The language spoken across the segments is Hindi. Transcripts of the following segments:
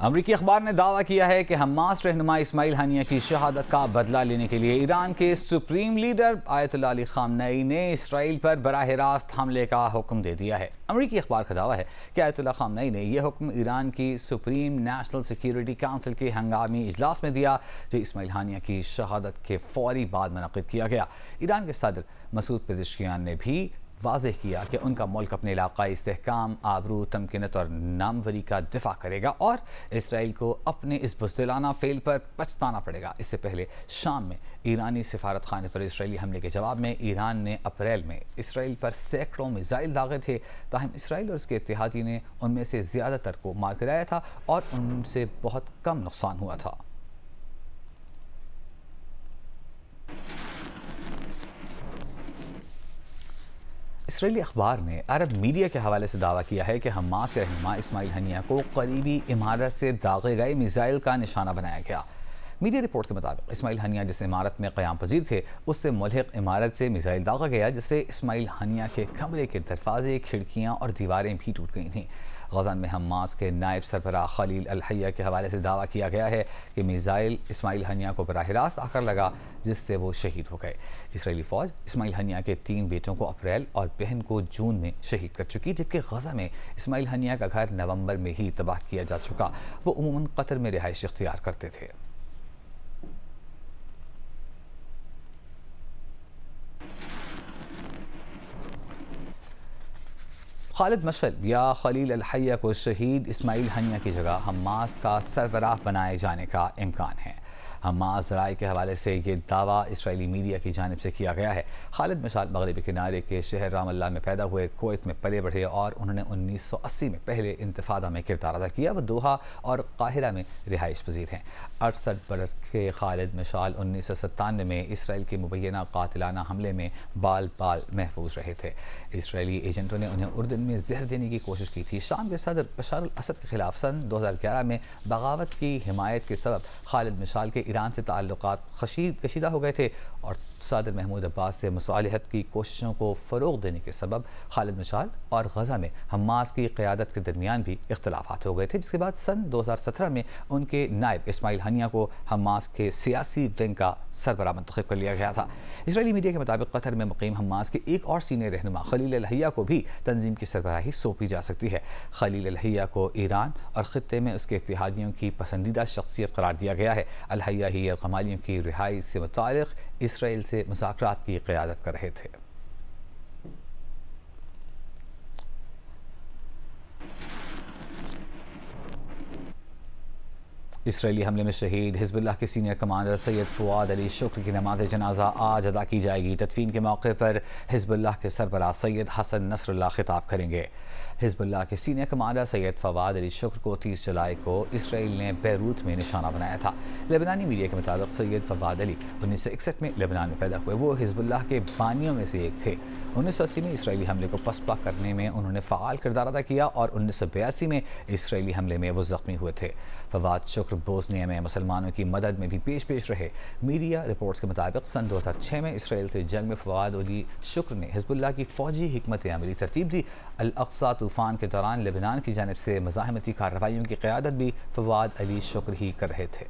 अमरीकी अखबार ने दावा किया है कि हमास रहनुमा इस्माइल हानिया की शहादत का बदला लेने के लिए ईरान के supreme leader Ayatollah Ali Khamenei ने इसराइल पर बराह रास्त हमले का हुक्म दे दिया है। अमरीकी अखबार का दावा है कि आयतुल्लाह खामनेई ने यह हुक्म ईरान की सुप्रीम नेशनल सिक्योरिटी काउंसिल के हंगामी इजलास में दिया, जो इस्माइल हानिया की शहादत के फौरी बाद मुनक़्क़िद किया गया। ईरान के सदर मसूद पेज़ेश्कियान ने भी वाज़ेह किया कि उनका मुल्क अपने इलाक़ाई इस्तेहकाम, आबरू, तमकीनत और नामवरी का दिफा करेगा और इसराइल को अपने इस बुज़दिलाना फ़ेल पर पछताना पड़ेगा। इससे पहले शाम में ईरानी सिफारत खाने पर इसराइली हमले के जवाब में ईरान ने अप्रैल में इसराइल पर सैकड़ों मिसाइल दागे थे। ताहम इसराइल और उसके इत्तेहादी ने उनमें से ज़्यादातर को मार गिराया था और उनसे बहुत कम नुकसान हुआ था। इसराइली अखबार ने अरब मीडिया के हवाले से दावा किया है कि हमास के रहनुमा इस्माइल हानिया को करीबी इमारत से दागे गए मिसाइल का निशाना बनाया गया। मीडिया रिपोर्ट के मुताबिक इस्माइल हानिया जिस इमारत में क़याम पजीर थे, उससे मुल्हिक इमारत से मिसाइल दागा गया, जिससे इस्माइल हानिया के कमरे के दरवाजे, खिड़कियाँ और दीवारें भी टूट गई थीं। गज़ा में हमास के नायब सरबराह खलील अल हैया के हवाले से दावा किया गया है कि मिसाइल इस्माइल हानिया को बराह रास्त आकर लगा, जिससे वो शहीद हो गए। इसराइली फ़ौज इस्माइल हानिया के 3 बेटों को अप्रैल और बहन को जून में शहीद कर चुकी, जबकि गज़ा में इस्माइल हानिया का घर नवंबर में ही तबाह किया जा चुका। वो उमूमन कतर में रिहाइश इख्तियार करते थे। खालिद मशअल या खलील अल हैया को शहीद इस्माइल हानिया की जगह हमास का सरबराह बनाए जाने का इम्कान है। हमास ज़राए के हवाले से ये दावा इसराइली मीडिया की जानिब से किया गया है। खालिद मशअल मगरबी किनारे के शहर रामल्ला में पैदा हुए, कुवैत में पले बढ़े और उन्होंने 1980 में पहले इंतफादा में किरदार अदा किया। वह दोहा और काहिरा में रिहाइश पजीर हैं। 68 बरस के खालिद मशअल 1997 में इसराइल के मुबैना कातिलाना हमले में बाल बाल महफूज रहे थे। इसराइली एजेंटों ने उन्हें उर्दन में जहर देने की कोशिश की थी। शाम के सदर बशार अल असद के खिलाफ सन 2011 में बगावत की हिमायत के सबब खालिद मशअल के ईरान से ताल्लुकात कशीदा हो गए थे और सदर महमूद अब्बास से मुसालहत की कोशिशों को फ़रोग़ देने के सबब खालिद मशअल और गज़ा में हमास की क़यादत के दरमियान भी इख्तलाफात हो गए थे, जिसके बाद सन 2017 में उनके नायब इस्माइल हानिया को हमास के सियासी विंग का सरबराह मुंतखब कर लिया गया था। इसराइली मीडिया के मुताबिक कतर में मुक़ीम हमास के एक और सीनियर रहनुमा खलील अल हैया को भी तंजीम की सरबराही सौंपी जा सकती है। खलील अल हैया को ईरान और ख़ित्ते में उसके इत्तेहादियों की पसंदीदा शख्सियत करार दिया गया है। अल हैया ही गमालियों की रिहाई से मुताल्लिक़ इसराइल से मुज़ाकरात की क़यादत कर रहे थे। इसराइली हमले में शहीद हिज़्बुल्लाह के senior commander Syed Fuad Ali शुक्र की नमाज़ जनाजा आज अदा की जाएगी। तदफीन के मौके पर हिज़्बुल्लाह के सरबराह सैयद हसन नसरुल्लाह खिताब करेंगे। हिज़्बुल्लाह के सीनियर कमांडर सैयद फ़वाद अली शुक्र को 30 जुलाई को इसराइल ने बैरूत में निशाना बनाया था। लेबनानी मीडिया के मुताबिक सैयद फ़वाद अली 1961 में लेबनान में पैदा हुए। वो हिज़्बुल्लाह के बानियों में से एक थे। 1980 में इसराइली हमले को पसपा करने में उन्होंने फ़ाल किरदार अदा किया और 1982 में इसराइली हमले में वो ज़ख्मी हुए थे। फ़वाद शुक्र बोस्निया में मुसलमानों की मदद में भी पेश रहे। मीडिया रिपोर्ट्स के मुताबिक सन 2006 में इसराइल से जंग में फ़वाद अली शुक्र ने हिज़्बुल्लाह की फ़ौजी हिकमत अमली तरतीब दी। अल अक्सा तूफ़ान के दौरान लेबनान की जानिब से मज़ाहमती कार्रवाइयों की क़यादत भी फ़वाद अली शुक्र ही कर रहे थे।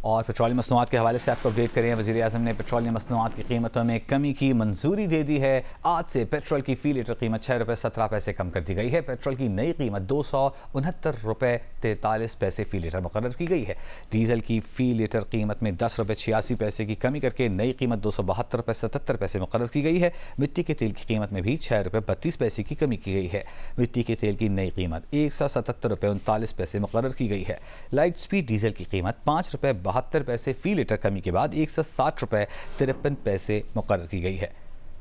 और पेट्रोलियम मसनूआत के हवाले से आपको अपडेट करें। वज़ीर आज़म ने पेट्रोलियम मसनूआत की कीमतों में कमी की मंजूरी दे दी है। आज से पेट्रोल की फ़ी लीटर कीमत 6 रुपये 17 पैसे कम कर दी गई है। पेट्रोल की नई कीमत 269 रुपये 43 पैसे फ़ी लीटर मुकर्रर की गई है। डीजल की फ़ी लीटर कीमत में 10 रुपये 86 पैसे की कमी करके नई कीमत 272 रुपये 77 पैसे मुकर्रर की गई है। मिट्टी के तेल की कीमत में भी 6 रुपये 32 पैसे की कमी की गई है। मिट्टी के तेल की नई कीमत 177 रुपये 39 पैसे मुकर्रर की गई है। लाइट स्पीड डीजल की कीमत 5 रुपये 72 पैसे फ़ी लीटर कमी के बाद 160 रुपये 53 पैसे मुकर्रर की गई है।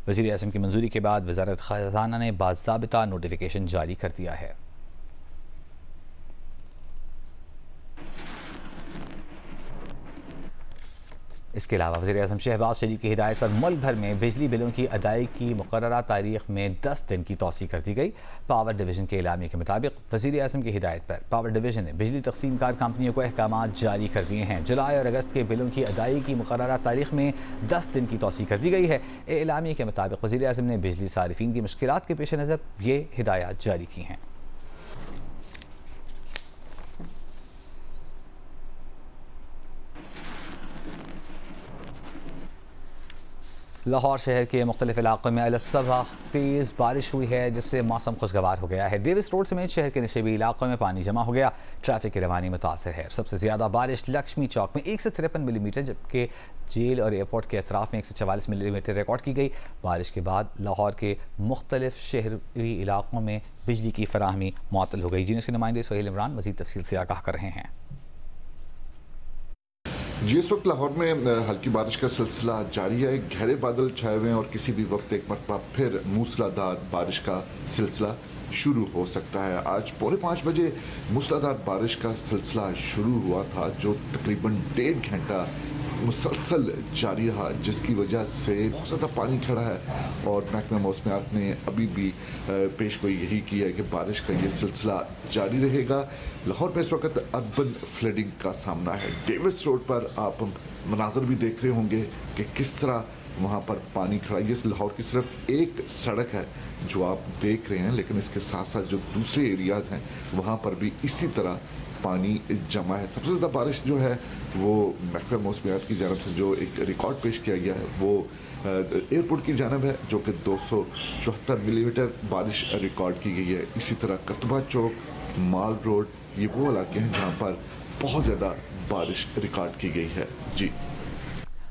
वज़ीर आज़म की मंजूरी के बाद वज़ारत ख़ज़ाना ने बाज़ाबिता नोटिफिकेशन जारी कर दिया है। इसके अलावा वज़ीर-ए-आज़म शहबाज शरीफ की हिदायत पर मुल्क भर में बिजली बिलों की अदायगी की मुकर्ररा तारीख में 10 दिन की तौसीह कर दी गई। पावर डिवीज़न के एलामिया के मुताबिक वज़ीर-ए-आज़म की हिदायत पर पावर डिवीज़न ने बिजली तकसीम कार कंपनियों को अहकामात जारी कर दिए हैं। जुलाई और अगस्त के बिलों की अदायगी की मुकर्ररा तारीख में 10 दिन की तौसीह कर दी गई है। एलामिया के मुताबिक वज़ीर-ए-आज़म ने बिजली सारिफीन की मुश्किलात के पेश नज़र ये हिदायत जारी की हैं। लाहौर शहर के मुख्तलिफ इलाकों में अलसबा तेज़ बारिश हुई है, जिससे मौसम खुशगवार हो गया है। डेविस रोड समेत शहर के नशेबी इलाकों में पानी जमा हो गया। ट्रैफिक की रवानी मुतासर है। सबसे ज़्यादा बारिश लक्ष्मी चौक में 153 मिलीमीटर, जबकि जेल और एयरपोर्ट के अतराफ में 144 मिलीमीटर रिकॉर्ड की गई। बारिश के बाद लाहौर के मुख्तलिफ शहरी इलाकों में बिजली की फराहमी मुअत्तल हो गई। जिनके नुमाइंदे सोहेल इमरान मज़ीद तफसील से आगाह कर रहे हैं। जी, इस वक्त लाहौर में हल्की बारिश का सिलसिला जारी है। गहरे बादल छाए हुए हैं और किसी भी वक्त एक मरतबा फिर मूसलाधार बारिश का सिलसिला शुरू हो सकता है। आज 4:45 बजे मूसलाधार बारिश का सिलसिला शुरू हुआ था, जो तकरीबन 1.5 घंटा मुसलसल जारी रहा, जिसकी वजह से बहुत ज़्यादा पानी खड़ा है। और महकमा मौसमियात ने अभी भी पेशगोई यही की है कि बारिश का ये सिलसिला जारी रहेगा। लाहौर में इस वक्त अर्बन फ्लडिंग का सामना है। डेविस रोड पर आप मनाजर भी देख रहे होंगे कि किस तरह वहाँ पर पानी खड़ा है। ये लाहौर की सिर्फ एक सड़क है जो आप देख रहे हैं, लेकिन इसके साथ साथ जो दूसरे एरियाज़ हैं वहाँ पर भी इसी तरह पानी जमा है। सबसे ज़्यादा बारिश जो है वो महकमा मौसमियात की जानब से जो एक रिकॉर्ड पेश किया गया है वो एयरपोर्ट की जानब है, जो कि 274 मिलीमीटर बारिश रिकॉर्ड की गई है। इसी तरह कर्तबा चौक, माल रोड, ये वो इलाके हैं जहाँ पर बहुत ज़्यादा बारिश रिकॉर्ड की गई है। जी,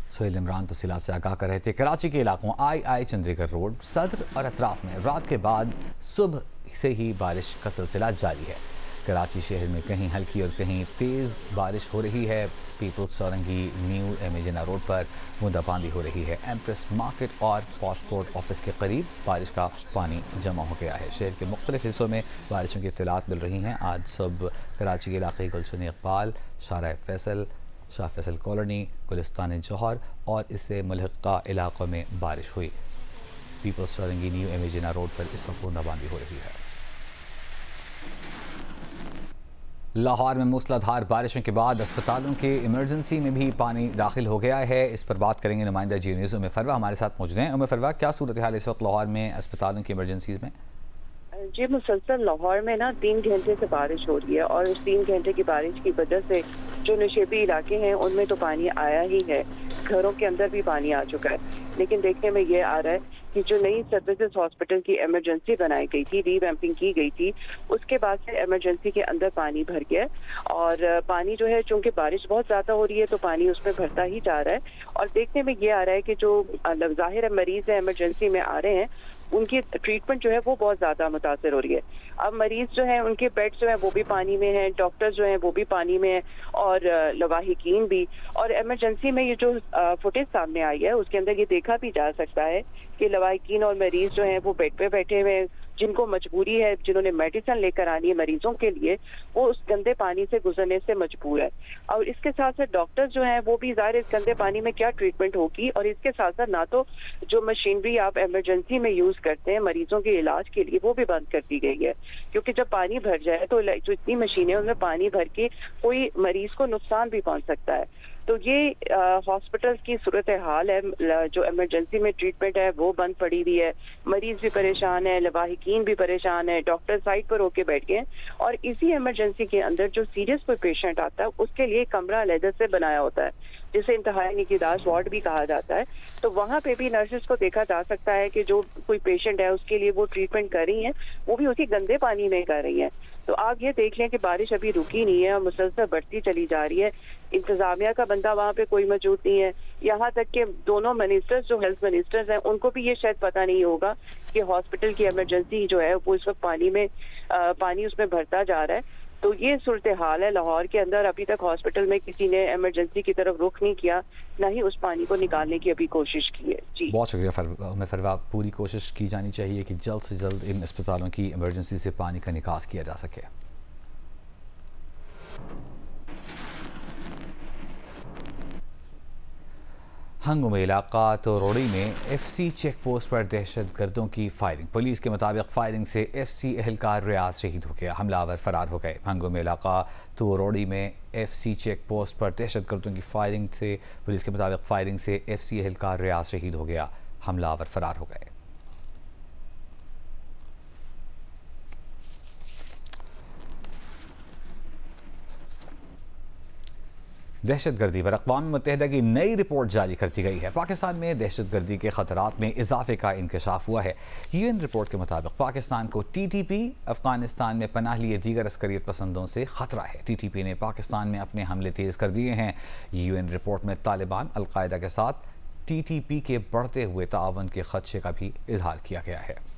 सोहेल इमरान तफसीलात से आगाह कर रहे थे। कराची के इलाकों आई चंद्रीगढ़ रोड, सदर और अतराफ में रात के बाद सुबह से ही बारिश का सिलसिला जारी है। कराची शहर में कहीं हल्की और कहीं तेज़ बारिश हो रही है। पीपल्स चौरंगी, न्यू एमेजना रोड पर बूंदाबांदी हो रही है। एम्प्रेस मार्केट और पासपोर्ट ऑफिस के करीब बारिश का पानी जमा हो गया है। शहर के मुख्तलिफ हिस्सों में बारिशों की इत्तलात मिल रही हैं। आज सुबह कराची के इलाके गुलशन इकबाल, शाह फैसल, शाह फैसल कॉलोनी, गुलिस्तान जौहर और इससे मुल्हिका इलाकों में बारिश हुई। पीपल्स चौरंगी, न्यू एमेजना रोड पर इस वक्त बूंदाबांदी हो रही है। लाहौर में मूसलाधार बारिशों के बाद अस्पतालों के इमरजेंसी में भी पानी दाखिल हो गया है। इस पर बात करेंगे नुमाइंदा जी न्यूज़ उम्मे फरवा हमारे साथ मौजूद हैं। उम्मे फरवा, क्या सूरत हाल इस वक्त लाहौर में अस्पतालों की इमरजेंसीज में? जी, मुसलसल लाहौर में ना 3 घंटे से बारिश हो रही है और उस 3 घंटे की बारिश की वजह से जो नशेबी इलाके हैं उनमें तो पानी आया ही है, घरों के अंदर भी पानी आ चुका है। लेकिन देखने में ये आ रहा है कि जो नई सर्विसेज हॉस्पिटल की इमरजेंसी बनाई गई थी, रीवैम्पिंग की गई थी, उसके बाद से इमरजेंसी के अंदर पानी भर गया और पानी जो है, चूंकि बारिश बहुत ज्यादा हो रही है तो पानी उसमें भरता ही जा रहा है। और देखने में ये आ रहा है कि जो जाहिर मरीज है इमरजेंसी में आ रहे हैं उनकी ट्रीटमेंट जो है वो बहुत ज्यादा मुतासर हो रही है। अब मरीज जो है उनके बेड जो है वो भी पानी में है, डॉक्टर जो है वो भी पानी में है और लवाहिकीन भी। और इमरजेंसी में ये जो फुटेज सामने आई है उसके अंदर ये देखा भी जा सकता है कि लवाहिकीन और मरीज जो है वो बेड पे बैठे हुए हैं, जिनको मजबूरी है, जिन्होंने मेडिसिन लेकर आनी है मरीजों के लिए, वो उस गंदे पानी से गुजरने से मजबूर है। और इसके साथ साथ डॉक्टर्स जो हैं वो भी ज़ाहिर इस गंदे पानी में क्या ट्रीटमेंट होगी। और इसके साथ साथ ना तो जो मशीनरी आप इमरजेंसी में यूज करते हैं मरीजों के इलाज के लिए वो भी बंद कर दी गई है, क्योंकि जब पानी भर जाए तो जो इतनी मशीनें उनमें पानी भर के कोई मरीज को नुकसान भी पहुंच सकता है। तो ये हॉस्पिटल की सूरत हाल है, जो इमरजेंसी में ट्रीटमेंट है वो बंद पड़ी हुई है, मरीज भी परेशान है, लवाहिकीन भी परेशान है, डॉक्टर साइड पर होके बैठ गए। और इसी इमरजेंसी के अंदर जो सीरियस कोई पेशेंट आता है उसके लिए कमरा अलग से बनाया होता है, जिसे इंतहाई निगहदाश्त वार्ड भी कहा जाता है। तो वहाँ पे भी नर्सेज को देखा जा सकता है कि जो कोई पेशेंट है उसके लिए वो ट्रीटमेंट कर रही हैं, वो भी उसी गंदे पानी में कर रही हैं। तो आप ये देख लें कि बारिश अभी रुकी नहीं है और मुसलसल बढ़ती चली जा रही है। इंतजामिया का बंदा वहाँ पे कोई मौजूद नहीं है, यहाँ तक कि दोनों मिनिस्टर्स जो हेल्थ मिनिस्टर्स हैं उनको भी ये शायद पता नहीं होगा कि हॉस्पिटल की इमरजेंसी जो है वो इस वक्त पानी उसमें भरता जा रहा है। तो ये सूरत हाल है लाहौर के अंदर। अभी तक हॉस्पिटल में किसी ने इमरजेंसी की तरफ रुख नहीं किया, ना ही उस पानी को निकालने की अभी कोशिश की है। जी, बहुत शुक्रिया फरवा। पूरी कोशिश की जानी चाहिए कि जल्द से जल्द इन अस्पतालों की इमरजेंसी से पानी का निकास किया जा सके। हंगुम इलाका तोरोड़ी में FC चेक पोस्ट पर दहशतगर्दों की फायरिंग। पुलिस के मुताबिक फायरिंग से FC एहलकार रियाज शहीद हो गया, हमलावर फरार हो गए। हंगुम इलाका तोरोड़ी में FC चेक पोस्ट पर दहशतगर्दों की फायरिंग से पुलिस के मुताबिक फायरिंग से FC एहलकार रियाज शहीद हो गया, हमलावर फरार हो गए। दहशतगर्दी पर अक़वाम मुत्तहिदा की नई रिपोर्ट जारी कर दी गई है। पाकिस्तान में दहशतगर्दी के खतरात में इजाफे का इंकशाफ हुआ है। UN रिपोर्ट के मुताबिक पाकिस्तान को TTP अफगानिस्तान में पनाह लिए दीगर अस्करियत पसंदों से खतरा है। TTP ने पाकिस्तान में अपने हमले तेज़ कर दिए हैं। UN रिपोर्ट में तालिबान, अलकायदा के साथ TTP के बढ़ते हुए ताअवुन के खदशे का भी इजहार किया गया है।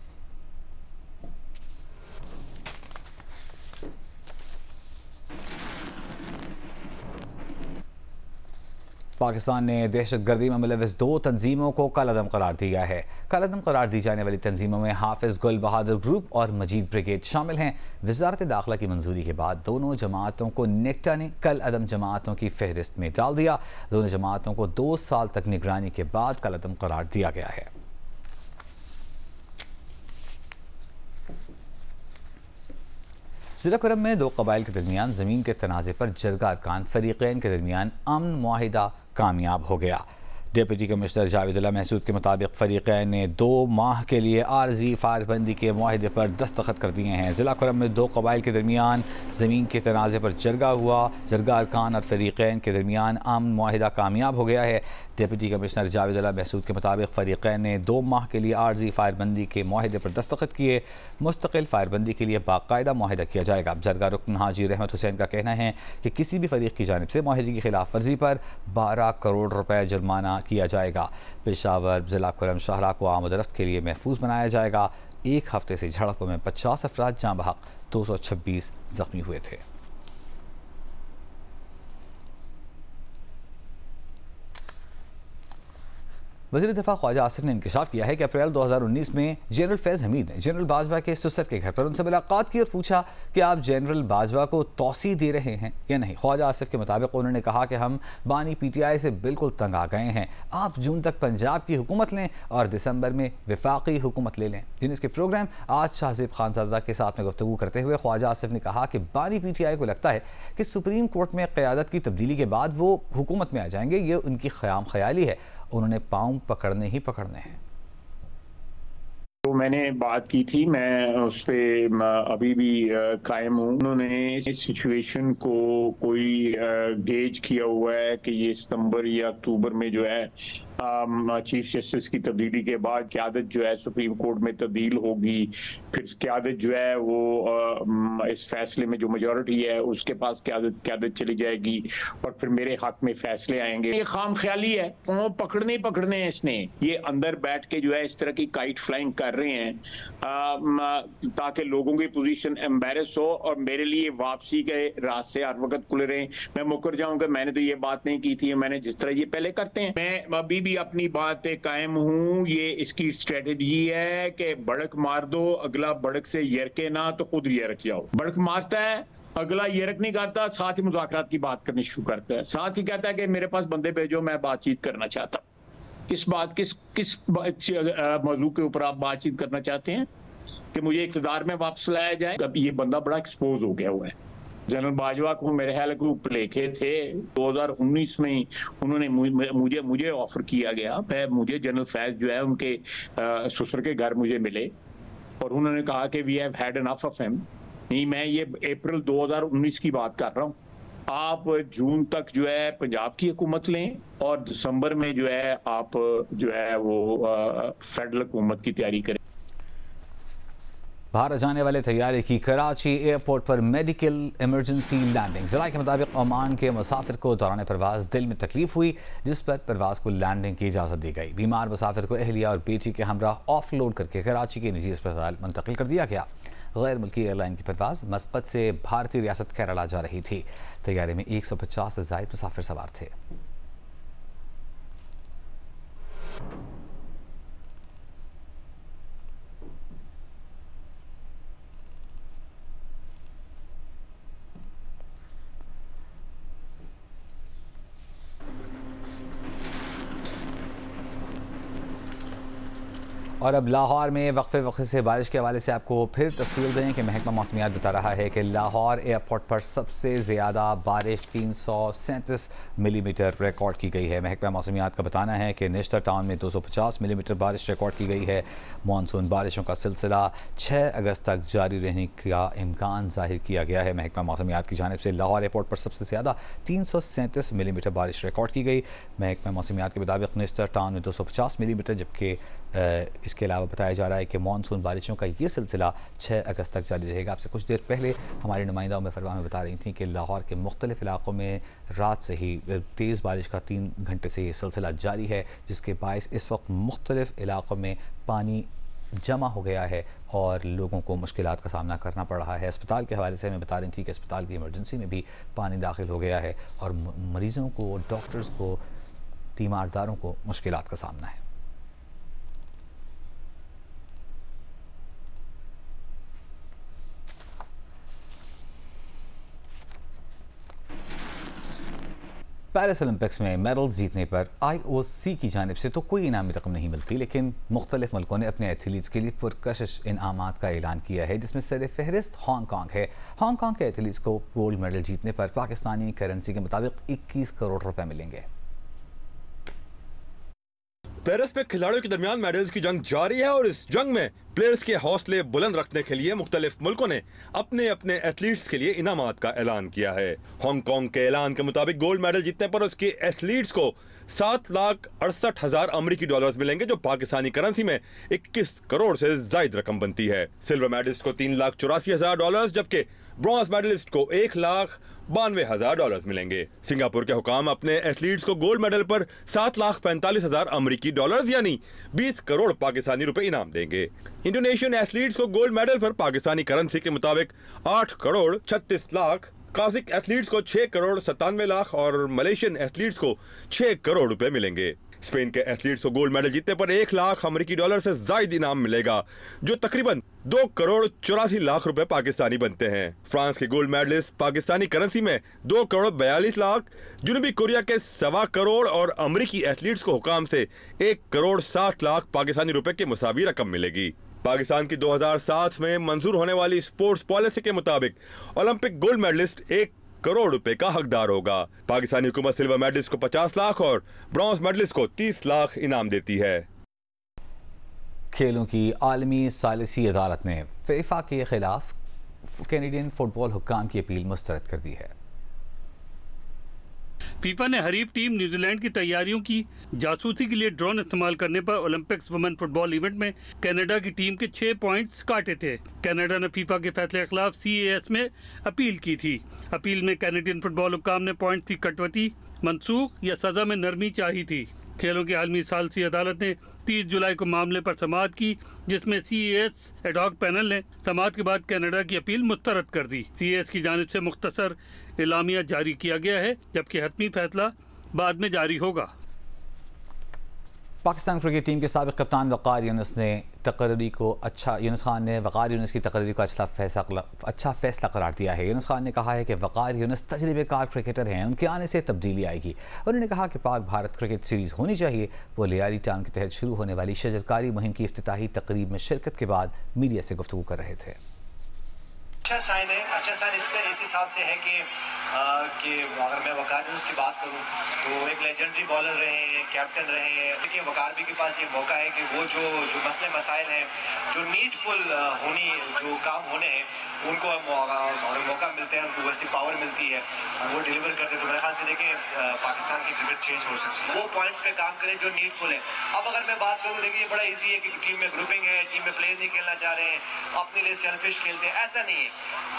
पाकिस्तान ने दहशतगर्दी में मुलविस 2 तंजीमों को कलअदम करार दिया है। कलअदम करार दी जाने वाली तंजीमों में हाफिज गुल बहादुर ग्रुप और मजीद ब्रिगेड शामिल हैं। वजारत दाखिला की मंजूरी के बाद दोनों जमातों को नेक्टा ने कलअदम जमातों की फहरिस्त में डाल दिया। दोनों जमातों को 2 साल तक निगरानी के बाद कलअदम करार दिया गया है। ज़िला कुरम में 2 कबाइल के दरमियान ज़मीन के तनाज़े पर जरगा अरकान फरीक़ैन के दरमियान अमन मुआहिदा कामयाब हो गया। डिप्टी कमिश्नर जावेदुल्लाह महसूद के मुताबिक फरीक़ैन ने 2 माह के लिए आर्जी फायरबंदी के मुआहिदे पर दस्तखत कर दिए हैं। ज़िला कुरम में 2 कबाइल के दरमियान ज़मीन के तनाज़े पर जरगा हुआ। जरगा अरकान और फरीक़ैन के दरमियान अमन मुआहिदा कामयाब हो गया है। डिप्टी कमिश्नर जावेदुल्लाह महसूद के मुताबिक फरीक़ैन ने 2 माह के लिए आर्जी फायरबंदी के मुआहिदे पर दस्तखत किए। मुस्तकिल फायरबंदी के लिए बाकायदा मुआहिदा किया जाएगा। जरगा रुकन हाजी रहमत हुसैन का कहना है कि किसी भी फरीक की जानिब से मुआहिदे की खिलाफ वर्जी पर 12 करोड़ रुपए जुर्माना किया जाएगा। पेशावर, ज़िला कुरम शाहरा को आमदरफ्त के लिए महफूज बनाया जाएगा। 1 हफ्ते से झड़पों में 50 अफराद जाँ बहक, 226 जख्मी हुए थे। वज़ीर दिफा ख्वाजा आसिफ ने इंकशाफ किया है कि अप्रैल 2019 में जनरल फैज़ हमीद ने जनरल बाजवा के ससुर के घर पर उनसे मुलाकात की और पूछा कि आप जनरल बाजवा को तौसी दे रहे हैं या नहीं। ख्वाजा आसिफ के मुताबिक उन्होंने कहा कि हम बानी PTI से बिल्कुल तंग आ गए हैं। आप जून तक पंजाब की हुकूमत लें और दिसंबर में वफाकी हुकूमत ले लें। यूनिस के प्रोग्राम आज शाहज़ेब खानज़ादा के साथ में गुफ्तगू करते हुए ख्वाजा आसिफ ने कहा कि बानी PTI को लगता है कि सुप्रीम कोर्ट में क़यादत की तब्दीली के बाद वो हुकूमत में आ जाएंगे। ये उनकी ख़याम ख्याली है। उन्होंने पाँव पकड़ने ही पकड़ने हैं। तो मैंने बात की थी, मैं उस पर अभी भी कायम हूँ। उन्होंने इस सिचुएशन को कोई गेज किया हुआ है कि ये सितंबर या अक्टूबर में जो है चीफ जस्टिस की तब्दीली के बाद क़यादत जो है सुप्रीम कोर्ट में तब्दील होगी। फिर क़यादत जो है वो इस फैसले में जो मेजॉरिटी है उसके पास क़यादत चली जाएगी और फिर मेरे हक में फैसले आएंगे। ये खाम ख्याली है, वो पकड़ने ही पकड़ने हैं। इसने ये अंदर बैठ के जो है इस तरह की काइट फ्लाइंग कर रहे हैं ताकि लोगों की पोजीशन एम्बेरस हो और मेरे लिए वापसी के रास्ते हर वक्त खुले रहें। मैं मुकर जाऊंगा, मैंने तो ये बात नहीं की थी, मैंने जिस तरह ये पहले करते हैं। मैं अभी भी अपनी बात पे कायम हूँ। ये इसकी स्ट्रेटेजी है कि बड़क मार दो, अगला बड़क से यरके ना तो खुद यरक जाओ। बड़क मारता है, अगला यरक नहीं करता, साथ ही मुज़ाकरात की बात करनी शुरू करता है। साथ ही कहता है कि मेरे पास बंदे भेजो, मैं बातचीत करना चाहता हूँ। किस मौजू के ऊपर आप बातचीत करना चाहते हैं कि मुझे इक़्तिदार में वापस लाया जाए? अब ये बंदा बड़ा एक्सपोज हो गया हुआ है। जनरल बाजवा को मेरे ख्याल ग्रुप लेके थे 2019 में ही उन्होंने मुझे ऑफर किया गया। मुझे जनरल फैज जो है उनके ससुर के घर मुझे मिले और उन्होंने कहा कि we have had enough of him. नहीं, मैं ये अप्रैल 2019 की बात कर रहा हूँ। आप जून तक जो है पंजाब की हुकूमत लें और दिसंबर में जो है आप जो है वो फेडरल हुकूमत की तैयारी करें। भारत जाने वाले तैयारे की कराची एयरपोर्ट पर मेडिकल इमरजेंसी लैंडिंग। ज़राए के मुताबिक ओमान के मुसाफिर को दौरान परवाज़ दिल में तकलीफ हुई, जिस पर परवाज़ को लैंडिंग की इजाज़त दी गई। बीमार मुसाफिर को अहलिया और बेटी के हमराह ऑफलोड करके कराची के निजी अस्पताल मुंतकिल कर दिया गया। गैर मुल्की एयरलाइन की परवाज़ मस्कत से भारतीय रियासत केरला जा रही थी। तैयारे में 150 से ज़ायद मुसाफिर सवार थे। और अब लाहौर में वक्फे से बारिश के हवाले से आपको फिर तफसील दें कि महकमा मौसमियात बता रहा है कि लाहौर एयरपोर्ट पर सबसे ज़्यादा बारिश 337 मिलीमीटर रिकॉर्ड की गई है। महकमा मौसमियात का बताना है कि नेस्टर टाउन में 250 मिलीमीटर बारिश रिकॉर्ड की गई है। मानसून बारिशों का सिलसिला 6 अगस्त तक जारी रहने का इम्कान जाहिर किया गया है। महकमा मौसमियात की जानिब से लाहौर एयरपोर्ट पर सबसे ज़्यादा 337 मिलीमीटर बारिश रिकॉर्ड की गई। महकमा मौसमियात के मुताबिक नेस्टर टाउन में 250 मिलीमीटर, जबकि इसके अलावा बताया जा रहा है कि मानसून बारिशों का ये सिलसिला 6 अगस्त तक जारी रहेगा। आपसे कुछ देर पहले हमारी नुमाइंदा उम्मे फरवा में बता रही थी कि लाहौर के मुख्तलिफ इलाकों में रात से ही तेज़ बारिश का 3 घंटे से ये सिलसिला जारी है, जिसके बायस इस वक्त मुख्तलिफ इलाकों में पानी जमा हो गया है और लोगों को मुश्किलात का सामना करना पड़ रहा है। अस्पताल के हवाले से हमें बता रही थी कि अस्पताल की इमरजेंसी में भी पानी दाखिल हो गया है और मरीज़ों को, डॉक्टर्स को, तीमारदारों को मुश्किलात का सामना है। पेरिस ओलंपिक्स में मेडल्स जीतने पर IOC की जानिब से तो कोई इनामी रकम नहीं मिलती, लेकिन मुख्तलिफ मुल्कों ने अपने एथलीट्स के लिए पुरकशिश इनामात का ऐलान किया है, जिसमें सर फहरिस्त हांगकॉन्ग है। हांगकॉन्ग के एथलीट्स को गोल्ड मेडल जीतने पर पाकिस्तानी करेंसी के मुताबिक 21 करोड़ रुपए मिलेंगे। पेरिस में खिलाड़ियों के दरमियान मेडल्स की जंग जारी है और इस जंग में प्लेयर्स के हौसले बुलंद रखने के लिए मुख्तलिफ मुल्कों ने अपने अपने एथलीट्स के लिए इनामात का ऐलान किया है। हांगकॉन्ग के ऐलान के मुताबिक गोल्ड मेडल जीतने पर उसके एथलीट्स को 7,68,000 अमेरिकी डॉलर्स मिलेंगे, जो पाकिस्तानी करेंसी में 21 करोड़ से जायद रकम बनती है। सिल्वर मेडलिस्ट को 3,84,000 डॉलर्स, जबकि ब्रॉन्ज मेडलिस्ट को 1,92,000 डॉलर्स मिलेंगे। सिंगापुर के हुकाम अपने एथलीट्स को गोल्ड मेडल पर 7,45,000 अमेरिकी डॉलर्स यानी 20 करोड़ पाकिस्तानी रुपए इनाम देंगे। इंडोनेशियन एथलीट्स को गोल्ड मेडल पर पाकिस्तानी करेंसी के मुताबिक 8 करोड़ 36 लाख, काजिक एथलीट्स को 6 करोड़ 97 लाख और मलेशियन एथलीट्स को 6 करोड़ रुपए मिलेंगे। स्पेन के एथलीट्स को गोल्ड मेडल जीतने पर 1 लाख अमेरिकी डॉलर से जायद इनाम मिलेगा, जो तकरीबन 2 करोड़ 84 लाख रुपए पाकिस्तानी बनते हैं। फ्रांस के गोल्ड मेडलिस्ट पाकिस्तानी करेंसी में 2 करोड़ 42 लाख, जनूबी कोरिया के 1.25 करोड़ और अमेरिकी एथलीट्स को हुकाम से 1 करोड़ 60 लाख पाकिस्तानी रुपए के मुसावी रकम मिलेगी। पाकिस्तान की 2007 में मंजूर होने वाली स्पोर्ट्स पॉलिसी के मुताबिक ओलंपिक गोल्ड मेडलिस्ट 1 करोड़ रुपए का हकदार होगा। पाकिस्तानी हुकूमत सिल्वर मेडलिस्ट को 50 लाख और ब्रॉन्ज मेडलिस्ट को 30 लाख इनाम देती है। खेलों की आलमी सालिसी अदालत ने फीफा के खिलाफ कैनेडियन फुटबॉल हुक्काम की अपील मुस्तरद कर दी है। फीफा ने हरीफ टीम न्यूजीलैंड की तैयारियों की जासूसी के लिए ड्रोन इस्तेमाल करने पर ओलंपिक्स वुमेन फुटबॉल इवेंट में कनाडा की टीम के 6 पॉइंट्स काटे थे। कनाडा ने फीफा के फैसले के खिलाफ CAS में अपील की थी। अपील में कैनेडियन फुटबॉल हुक्काम ने पॉइंट्स की कटौती, मनसूख या सजा में नरमी चाही थी। खेलों की आलमी सालसी अदालत ने 30 जुलाई को मामले पर समाअत की, जिसमें CAS एडहॉक पैनल ने समाअत के बाद कनाडा की अपील मुस्तरद कर दी। CAS की जानिब से मुख्तसर एलामिया जारी किया गया है, जबकि हतमी फैसला बाद में जारी होगा। पाकिस्तान क्रिकेट टीम के साबिक कप्तान वक़ार यूनुस ने तकरीरी को यूनुस खान ने वक़ार यूनुस की तकरीरी को अच्छा फैसला करार दिया है। यूनुस खान ने कहा है कि वक़ार यूनुस तजर्बेकार क्रिकेटर हैं, उनके आने से तब्दीली आएगी। उन्होंने कहा कि पाक भारत क्रिकेट सीरीज़ होनी चाहिए। वो लियारी टाउन के तहत शुरू होने वाली शजरकारी मुहिम की इफ्तिताही तकरीब में शिरकत के बाद मीडिया से गुफ्तगू कर रहे थे। अच्छा साइन है, अच्छा साइन इस हिसाब से है कि अगर मैं वकार यूनुस की बात करूं तो एक लेजेंडरी बॉलर रहे हैं, कैप्टन रहे हैं। देखिए वकार भी के पास ये मौका है कि वो जो मसले मसाइल हैं, जो नीडफुल जो काम होने हैं, उनको अगर मौका मिलता है, उनको वैसी पावर मिलती है, वो डिलीवर करते हैं, तो मेरे ख्याल से देखें पाकिस्तान की क्रिकेट चेंज हो सकती है। वो पॉइंट्स पे काम करें जो नीडफुल है। अब अगर मैं बात करूँ, देखिए बड़ा ईजी है कि टीम में ग्रुपिंग है, टीम में प्लेयर नहीं खेलना चाह रहे हैं, अपने लिए सेल्फिश खेलते हैं, ऐसा नहीं है।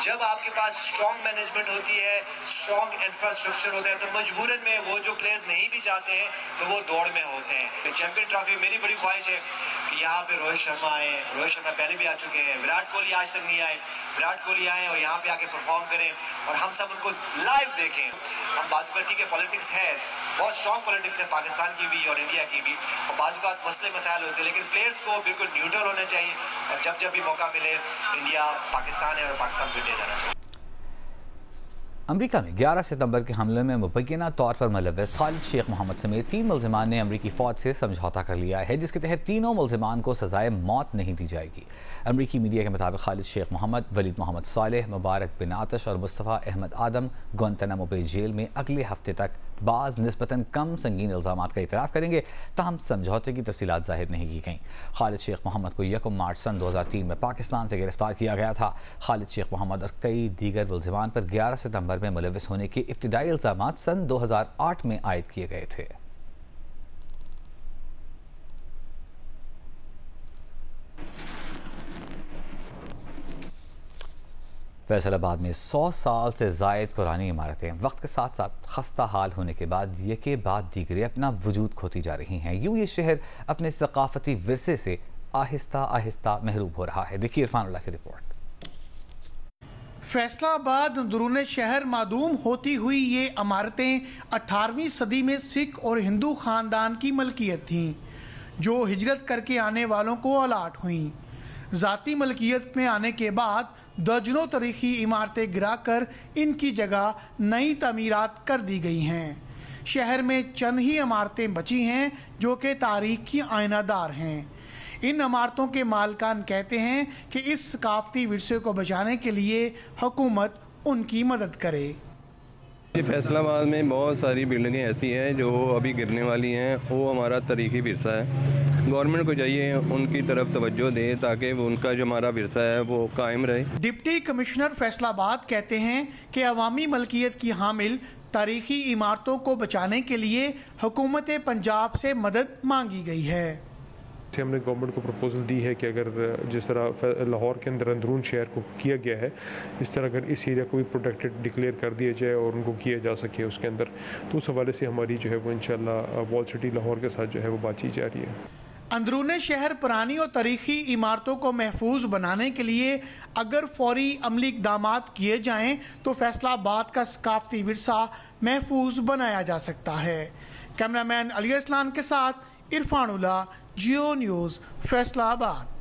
जब आपके पास स्ट्रॉन्ग मैनेजमेंट होती है, स्ट्रॉन्ग इंफ्रास्ट्रक्चर होता है, तो मजबूरन में वो जो प्लेयर नहीं भी चाहते हैं तो वो दौड़ में होते हैं। चैंपियन ट्रॉफी मेरी बड़ी ख्वाहिश है कि यहाँ पे रोहित शर्मा आए। रोहित शर्मा पहले भी आ चुके हैं, विराट कोहली आज तक नहीं आए। विराट कोहली आए और यहाँ पे आके परफॉर्म करें और हम सब उनको लाइव देखें। हम बाजू ठीक है, पॉलिटिक्स है, बहुत स्ट्रॉन्ग पॉलिटिक्स है पाकिस्तान की भी और इंडिया की भी, और बाजू का मसले मसाइल होते हैं, लेकिन प्लेयर्स को बिल्कुल न्यूट्रल होना चाहिए और जब भी मौका मिले इंडिया पाकिस्तान है और पाकिस्तान को इंडिया जाना चाहिए। अमरीका में 11 सितंबर के हमले में मुबैना तौर पर मुलव्वस खालिद शेख मोहम्मद समेत 3 मुल्ज़िमान ने अमरीकी फ़ौज से समझौता कर लिया है, जिसके तहत तीनों मुल्ज़िमान को सज़ाए मौत नहीं दी जाएगी। अमरीकी मीडिया के मुताबिक खालिद शेख मोहम्मद, वलीद मोहम्मद सालेह, मुबारक बिन आतिश और मुस्तफ़ा अहमद आदम गुआंतानामो बे जेल में अगले हफ्ते तक बाज़ निस्बतन कम संगीन इल्ज़ामात का इतराफ़ करेंगे, ताहम समझौते की तफ़सीलात ज़ाहिर नहीं की गईं। खालिद शेख मोहम्मद को 1 मार्च सन 2003 में पाकिस्तान से गिरफ्तार किया गया था। खालिद शेख मोहम्मद और कई दीगर मुल्ज़िमान पर 11 सितंबर में मुलव्वस होने के इब्तिदाई इल्ज़ामात सन 2008 में आयद किए गए थे। फैसलाबाद में 100 साल से ज़ायद पुरानी इमारतें वक्त के साथ साथ खस्ता हाल होने के बाद ये बाद दीगरें अपना वजूद खोती जा रही हैं। यूँ ये शहर अपने सकाफती विरसे से आहिस्ता आहिस्ता महरूब हो रहा है। देखिए इरफानुल्लाह की रिपोर्ट। फैसलाबाद अंदरूने शहर मादूम होती हुई ये इमारतें 18वीं सदी में सिख और हिंदू ख़ानदान की मलकियत थीं, जो हिजरत करके आने वालों को अलाट हुईं। ज़ाती मलकियत में आने के बाद दर्जनों तारीखी इमारतें गिराकर इनकी जगह नई तमीरात कर दी गई हैं। शहर में चंद ही इमारतें बची हैं जो कि तारीख की आयनादार हैं। इन इमारतों के मालकान कहते हैं कि इस सकाफती विरसे को बचाने के लिए हुकूमत उनकी मदद करे। फैसलाबाद में बहुत सारी बिल्डिंगें ऐसी हैं जो अभी गिरने वाली हैं, वो हमारा तारीखी विरसा है। गवर्नमेंट को चाहिए उनकी तरफ तवज्जो दे ताकि वो उनका जो हमारा विरसा है वो कायम रहे। डिप्टी कमिश्नर फैसलाबाद कहते हैं कि अवामी मलकियत की हामिल तारीखी इमारतों को बचाने के लिए हुकूमत पंजाब से मदद मांगी गई है। हमने गवर्नमेंट को प्रपोजल दी है कि अगर जिस तरह लाहौर के अंदर अंदरून शहर को किया गया है, इस तरह अगर इस एरिया को भी प्रोटेक्टेड डिक्लेयर कर दिया जाए और उनको किया जा सके उसके अंदर, तो उस हवाले से हमारी जो है वो इंशाल्लाह वॉल सिटी लाहौर के साथ जो है वो बातचीत जारी है। अंदरूने शहर पुरानी और तारीखी इमारतों को महफूज बनाने के लिए अगर फौरी अमली इक़दामात किए जाएँ तो फैसलाबाद का सकाफती विरसा महफूज बनाया जा सकता है। कैमरामैन अली अरसलान के साथ इरफानुल्लाह, जियो न्यूज़, फैसलाबाद।